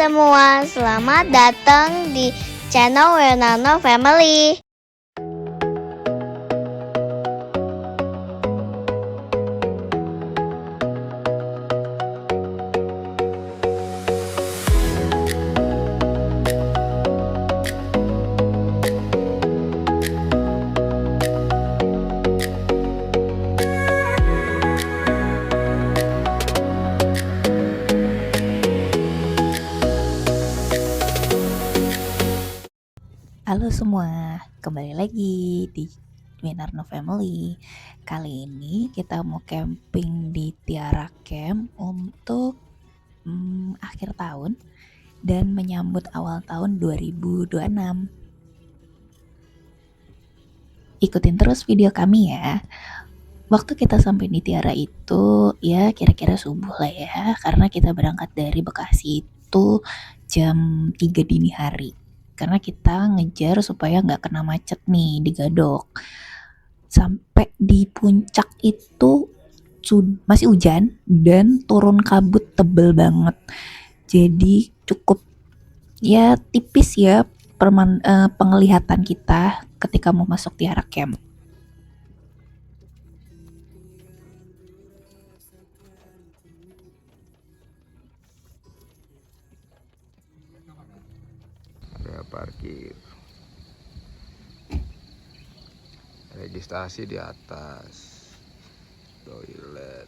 semua, selamat datang di channel Wenano Family. Halo semua, kembali lagi di Winarno Family. Kali ini kita mau camping di Tiara Camp untuk akhir tahun dan menyambut awal tahun 2026. Ikutin terus video kami ya. Waktu kita sampai di Tiara itu ya kira-kira subuh lah ya, karena kita berangkat dari Bekasi itu jam 3 dini hari. Karena kita ngejar supaya nggak kena macet nih di Gadok. Sampai di puncak itu masih hujan dan turun kabut tebel banget. Jadi cukup ya tipis ya penglihatan kita ketika mau masuk Tiara Camp. Area parkir, registrasi di atas, toilet,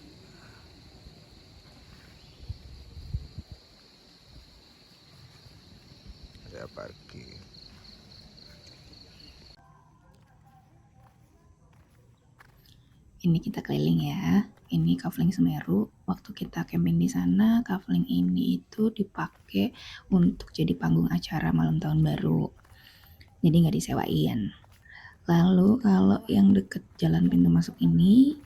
area parkir. Ini kita keliling ya. Ini Kafling Semeru. Waktu kita camping di sana, Kafling ini itu dipakai untuk jadi panggung acara malam tahun baru. Jadi nggak disewain. Lalu kalau yang deket jalan pintu masuk ini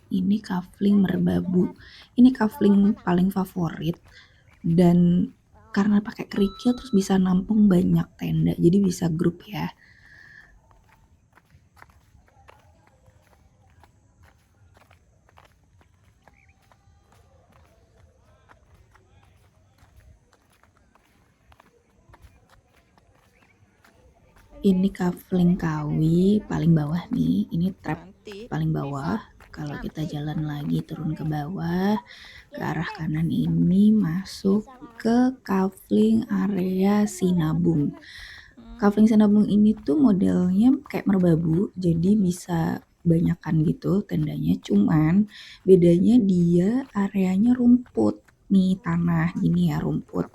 Kafling Merbabu. Ini Kafling paling favorit dan karena pakai kerikil terus bisa nampung banyak tenda. Jadi bisa grup ya. Ini Kafling Kawi paling bawah nih, ini trap paling bawah. Kalau kita jalan lagi turun ke bawah, ke arah kanan ini masuk ke Kafling area Sinabung. Kafling Sinabung ini tuh modelnya kayak merbabu, jadi bisa banyakan gitu tendanya. Cuman bedanya dia areanya rumput. Nih tanah gini ya rumput.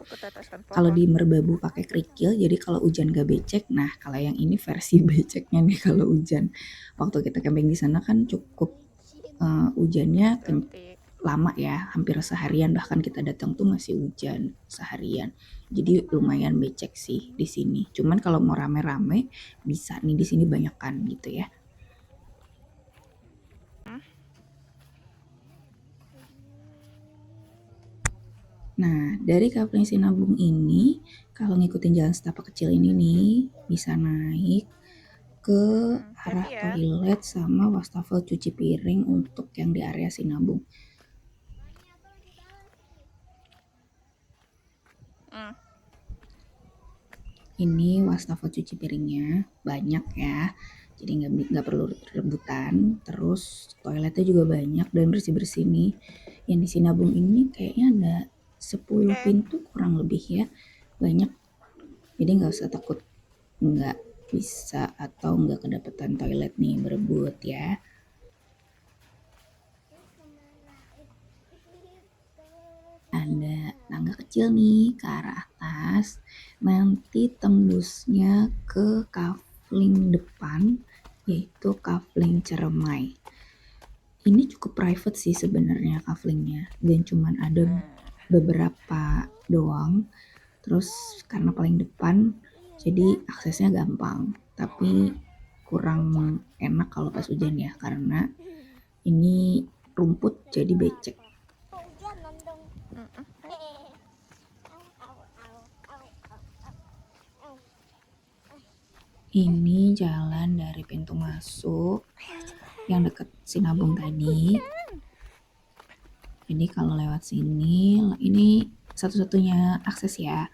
Kalau di merbabu pakai kerikil, jadi kalau hujan gak becek. Nah kalau yang ini versi beceknya nih kalau hujan. Waktu kita camping di sana kan cukup hujannya lama ya, hampir seharian, bahkan kita datang tuh masih hujan seharian. Jadi lumayan becek sih di sini. Cuman kalau mau rame-rame bisa nih di sini banyakan gitu ya. Nah, dari Kafling Sinabung ini, kalau ngikutin jalan setapak kecil ini nih, bisa naik ke arah toilet sama wastafel cuci piring untuk yang di area Sinabung. Ini wastafel cuci piringnya banyak ya, jadi nggak perlu rebutan. Terus toiletnya juga banyak dan bersih-bersih nih. Yang di Sinabung ini kayaknya ada 10 pintu kurang lebih ya, banyak. Jadi nggak usah takut nggak bisa atau nggak kedapetan toilet nih berebut ya. Ada tangga kecil nih ke arah atas, nanti tembusnya ke Kafling depan yaitu Kafling Ceremai. Ini cukup private sih sebenarnya Kaflingnya, dan cuman ada beberapa doang. Terus karena paling depan jadi aksesnya gampang, tapi kurang enak kalau pas hujan ya, karena ini rumput jadi becek. Ini jalan dari pintu masuk yang deket Sinabung tadi. Jadi kalau lewat sini, ini satu-satunya akses ya.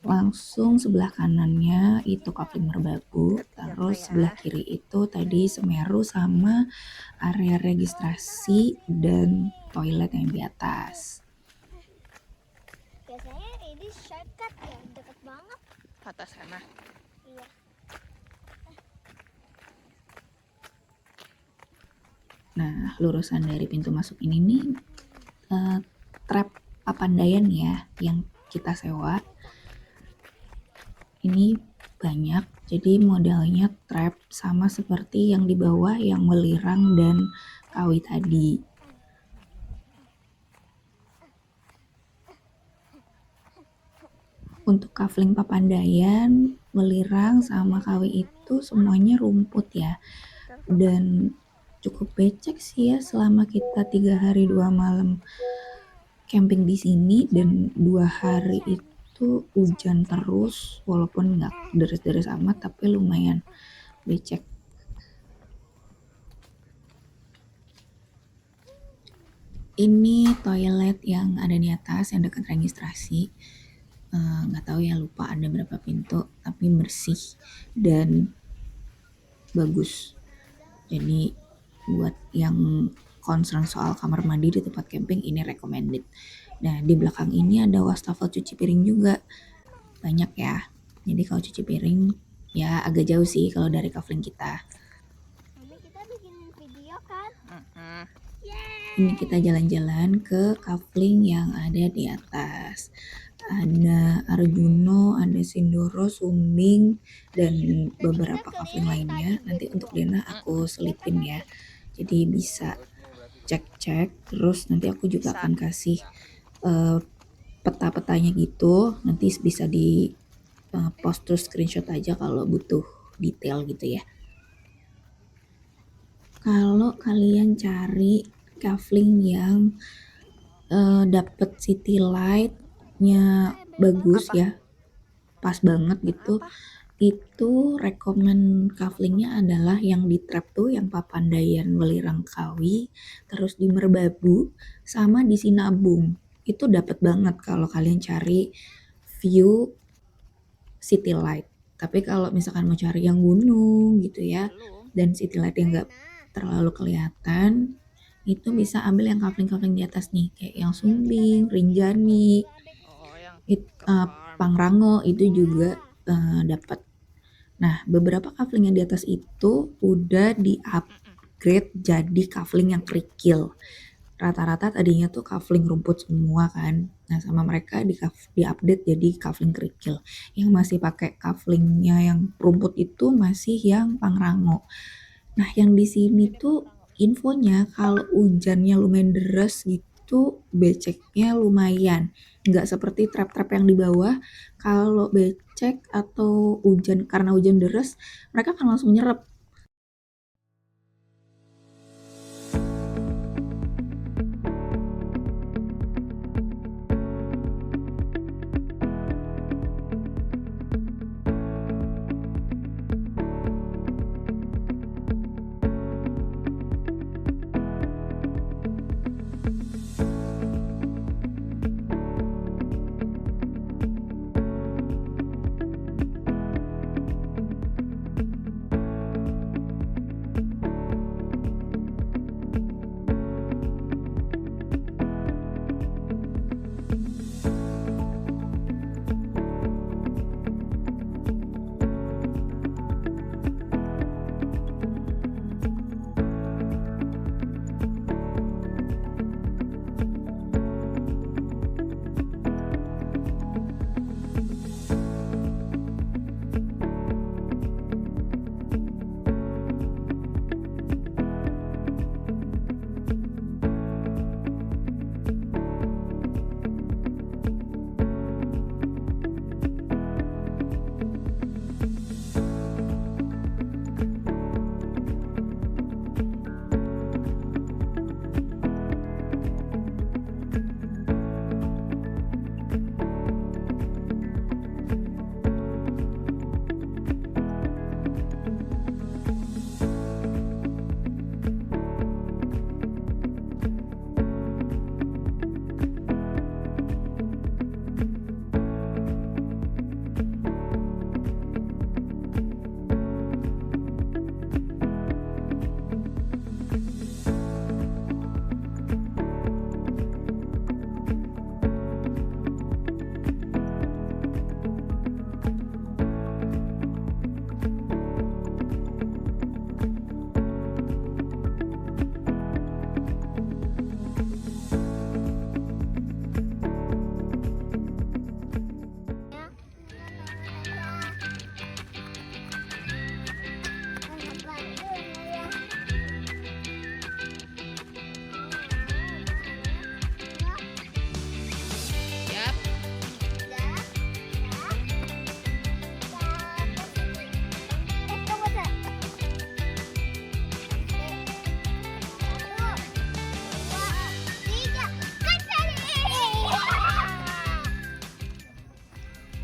langsung sebelah kanannya itu kafling merbabu, terus sebelah kiri itu tadi Semeru sama area registrasi dan toilet yang di atas. Biasanya ini shortcut ya, deket banget. Atas sana. Iya. Nah, lurusan dari pintu masuk ini nih trap Papandayan ya yang kita sewa. Ini banyak, jadi modelnya trap sama seperti yang di bawah yang welirang dan kawi tadi. Untuk kafling Papandayan, welirang sama kawi itu semuanya rumput ya, dan cukup becek sih ya selama kita 3 hari 2 malam camping di sini, dan 2 hari itu hujan terus walaupun nggak deres-deres amat tapi lumayan becek. Ini toilet yang ada di atas yang dekat registrasi. Nggak tahu ya, lupa ada berapa pintu, tapi bersih dan bagus. Jadi buat yang concern soal kamar mandi di tempat camping ini recommended. Nah, di belakang ini ada wastafel cuci piring juga. Banyak ya. Jadi kalau cuci piring ya agak jauh sih kalau dari kafling kita. Mami, kita bikin video kan? Ini kita jalan-jalan ke kafling yang ada di atas. Ada Arjuno, ada Sindoro, Sumbing, dan beberapa kafling lainnya. Nanti untuk Dena aku selipin ya. Jadi bisa cek-cek. Terus nanti aku juga akan kasih peta-petanya gitu. Nanti bisa di post terus screenshot aja kalau butuh detail gitu ya. Kalau kalian cari kafling yang dapet city light-nya bagus ya, pas banget gitu, itu rekomen kaflingnya adalah yang di trap tuh, yang Papandayan welirang kawi, terus di Merbabu sama di Sinabung. Itu dapet banget kalau kalian cari view city light. Tapi kalau misalkan mau cari yang gunung gitu ya, dan city light yang nggak terlalu kelihatan, itu bisa ambil yang kafling-kafling di atas nih, kayak yang Sumbing, Rinjani, Pangrango itu juga dapat. Nah, beberapa kafling yang di atas itu udah di-upgrade jadi kafling yang kerikil. Rata-rata tadinya tuh kafling rumput semua kan. Nah, sama mereka di-update jadi kafling kerikil. Yang masih pakai kaflingnya yang rumput itu masih yang Pangrango. Nah, yang di sini tuh infonya kalau hujannya lumayan deras gitu, beceknya lumayan. Nggak seperti trap-trap yang di bawah, kalau becek atau hujan karena hujan deras, mereka kan langsung nyerap.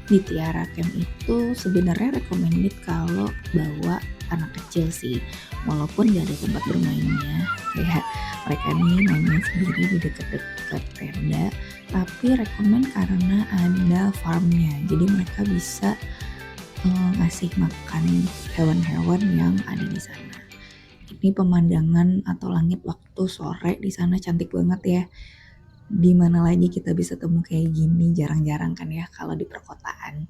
di Tiara Camp itu sebenarnya recommended kalau bawa anak kecil sih, walaupun gak ada tempat bermainnya, kayak mereka nih mainnya sendiri di deket-deket tenda, tapi recommend karena ada farmnya, jadi mereka bisa ngasih makan hewan-hewan yang ada di sana. Ini pemandangan atau langit waktu sore di sana cantik banget ya. Di mana lagi kita bisa temu kayak gini, jarang-jarang kan ya kalau di perkotaan.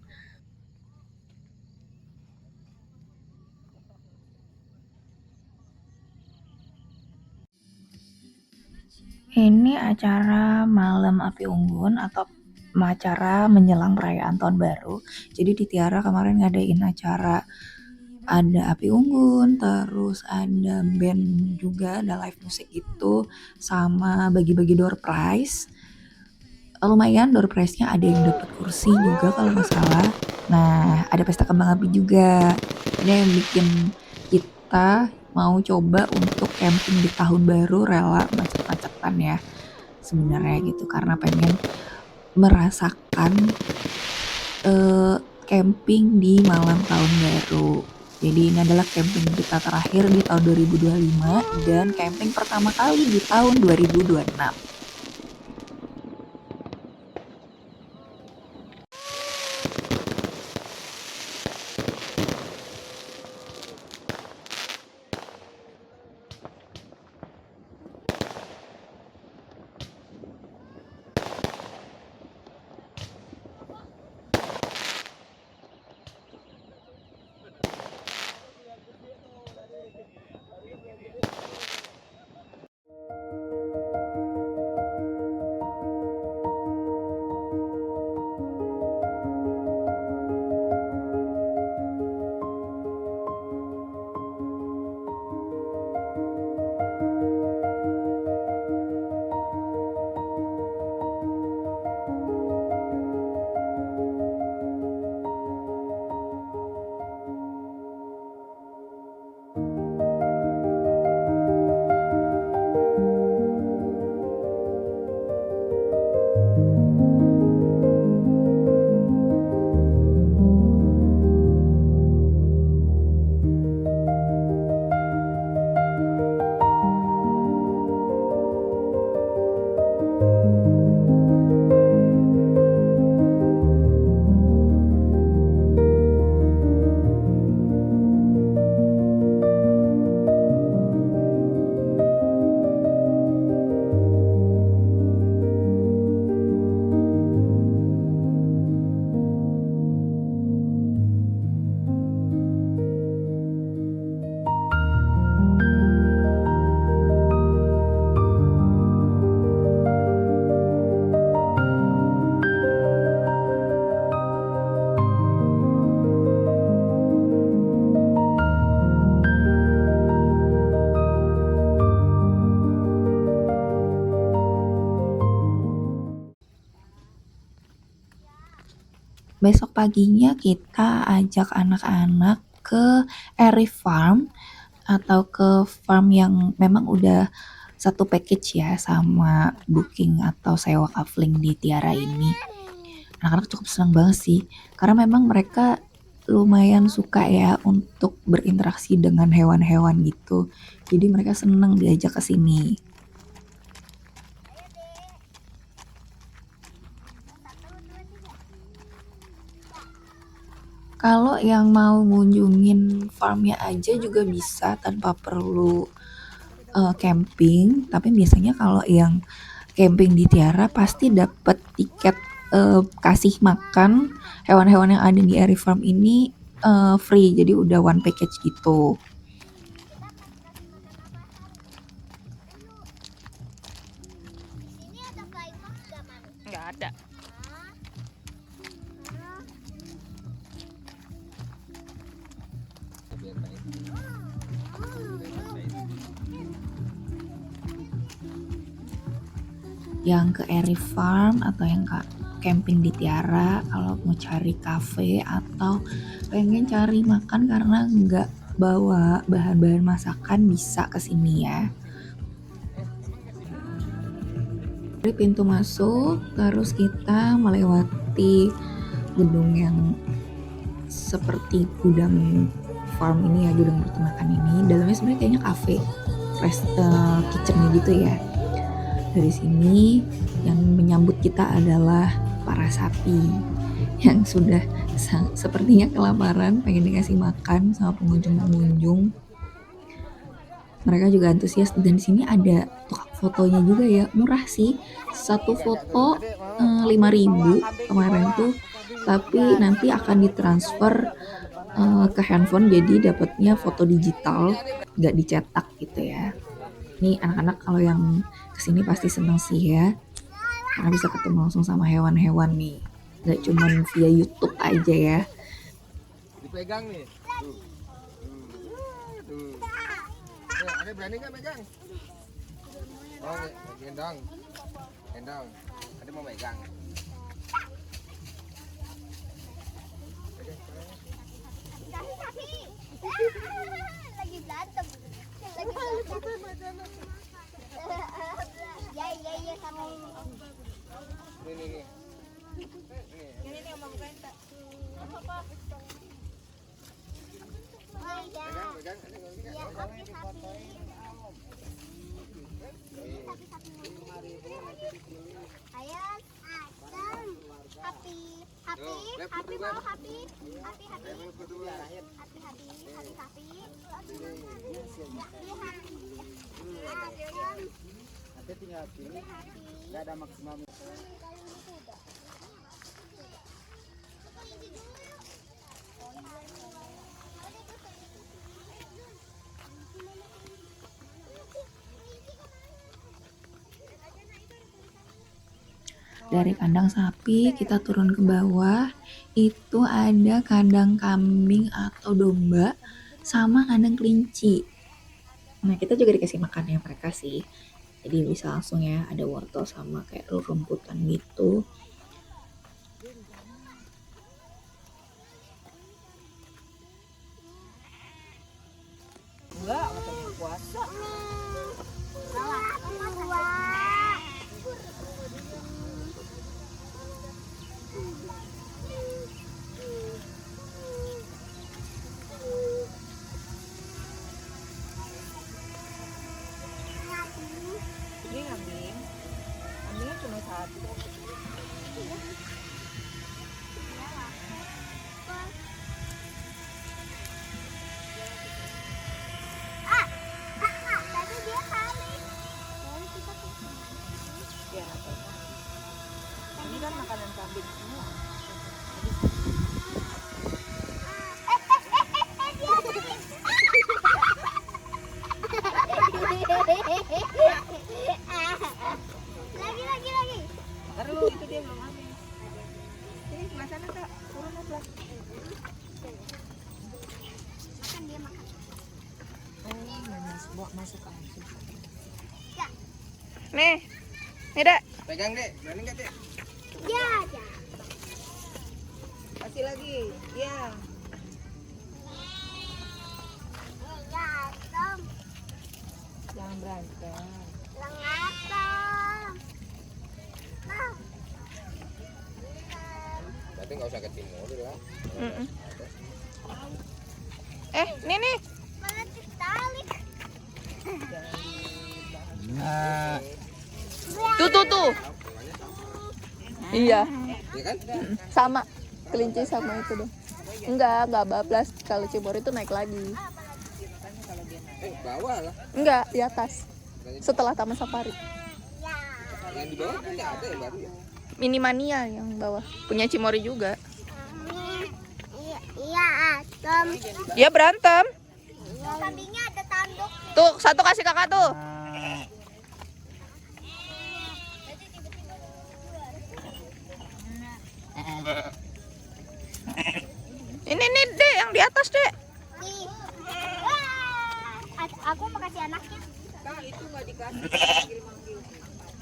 Ini acara malam api unggun atau acara menjelang perayaan tahun baru. Jadi di Tiara kemarin ngadain acara, ada api unggun, terus ada band juga, ada live musik gitu, sama bagi-bagi door prize. Lumayan door prize-nya, ada yang dapat kursi juga kalau nggak salah. Nah, ada pesta kembang api juga. Ini yang bikin kita mau coba untuk camping di tahun baru, rela macet-macetan ya sebenarnya gitu, karena pengen merasakan camping di malam tahun baru. Jadi ini adalah camping kita terakhir di tahun 2025 dan camping pertama kali di tahun 2026. Besok paginya kita ajak anak-anak ke Airy Farm atau ke farm yang memang udah satu package ya sama booking atau sewa kafling di Tiara ini. Anak-anak cukup senang banget sih, karena memang mereka lumayan suka ya untuk berinteraksi dengan hewan-hewan gitu. Jadi mereka senang diajak ke sini. Kalau yang mau ngunjungin farmnya aja juga bisa tanpa perlu camping, tapi biasanya kalau yang camping di Tiara pasti dapat tiket kasih makan hewan-hewan yang ada di Airy Farm ini free, jadi udah one package gitu. Nggak ada. Yang ke Airy Farm atau yang camping di Tiara, kalau mau cari cafe atau pengen cari makan karena nggak bawa bahan-bahan masakan, bisa kesini ya. Dari pintu masuk, terus kita melewati gedung yang seperti gudang farm ini ya, gudang peternakan ini. Dalamnya sebenarnya kayaknya cafe, kitchennya gitu ya. Dari sini yang menyambut kita adalah para sapi yang sudah sepertinya kelaparan, pengen dikasih makan sama pengunjung-pengunjung. Mereka juga antusias, dan di sini ada tukang fotonya juga ya, murah sih. Satu foto 5.000 kemarin tuh, tapi nanti akan ditransfer ke handphone, jadi dapatnya foto digital, nggak dicetak gitu ya. Ini anak-anak kalau yang kesini pasti seneng sih ya, karena bisa ketemu langsung sama hewan-hewan nih, nggak cuman via YouTube aja ya. Dipegang nih. Tuh. Ada berani nggak megang? Oh, gendong. Gendong. Ada mau megang. Lagi berantem. Ya sama Nih. Ini Om Renta. Pegang. Ayo, happy mau happy. Nggak ada maksimal. Dari kandang sapi kita turun ke bawah, itu ada kandang kambing atau domba sama kandang kelinci. Nah, kita juga dikasih makannya mereka sih, jadi bisa langsung ya, ada wortel sama kayak rumputan gitu. Enggak, katanya puasa. Ini kambing. Kambingnya cuma satu. Tadi dia kali. Ya, apa? Ini kan makanan kambing semua. Lagi. Ntar lu, itu dia belum habis. Sini, sebelah sana, Kak. Turun sebelah. Makan dia makan. Masuk aja. Ya. Nih, Dek. Pegang, Dek. Berani nggak, Dek? Ya. Kasih lagi. Ya. Tom. Jangan berantem. Lengatom. Nah. Tapi nggak usah ke timur lah. Nih. Malah ditarik. Tuh. Iya, Iya kan? sama. Kelinci sama itu dong. Enggak bablas. Kalau Cibor itu naik lagi. Bawah lah. Enggak, di atas. Setelah Taman Safari. Yang di bawah kan nggak ada yang baru ya. Minimania yang bawah. Punya Cimori juga. Iya, Tom. Dia berantem. Kambingnya ada tanduk. Tuh, satu kasih kakak tuh. Ini nih, Dek, yang di atas, Dek. Nih. Aku mau kasih anaknya. Itu nggak dikasih.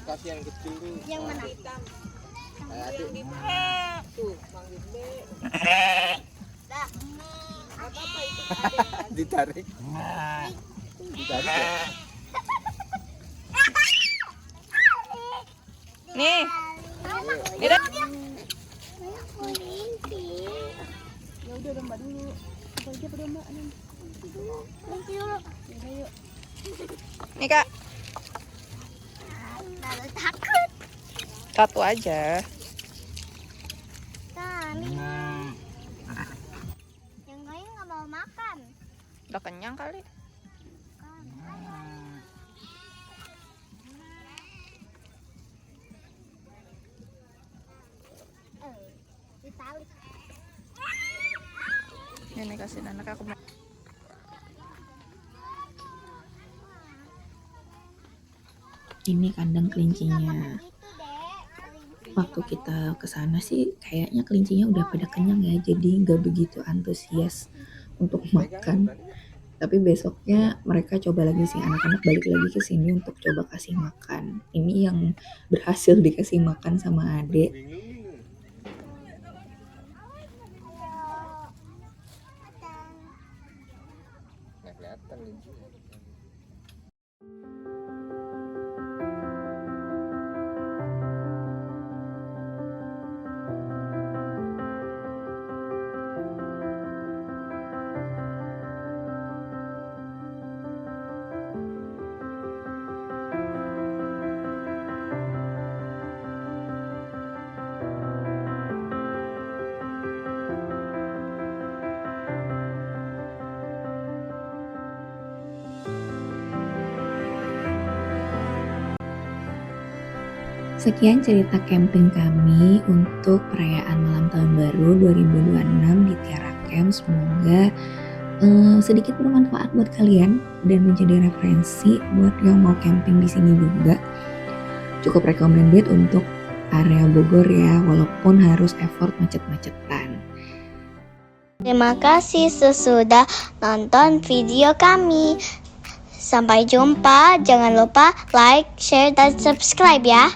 Kasih yang kecil tuh. Yang mana? Kayak adik. Tuh, manggil Dek. Dah. Apa-apa itu. Ditarik. Ditarik ya. Nih. Mama, Dek. kelinci. Nih Kak, Lalu takut. satu aja. Nah, yang lain nggak mau makan. Udah kenyang kali. Ditarik. Ini kasih anak aku. Ini kandang kelincinya. Gitu, Dek. Waktu kita kesana sih kayaknya kelincinya udah pada kenyang ya, jadi nggak begitu antusias untuk makan. Tapi besoknya mereka coba lagi sih, anak-anak balik lagi ke sini untuk coba kasih makan. Ini yang berhasil dikasih makan sama adek. Nggak kelihatan linci. Sekian cerita camping kami untuk perayaan malam tahun baru 2026 di Tiara Camp. Semoga sedikit bermanfaat buat kalian dan menjadi referensi buat yang mau camping di sini juga. Cukup recommended untuk area Bogor ya, walaupun harus effort macet-macetan. Terima kasih sesudah nonton video kami. Sampai jumpa. Jangan lupa like, share, dan subscribe ya.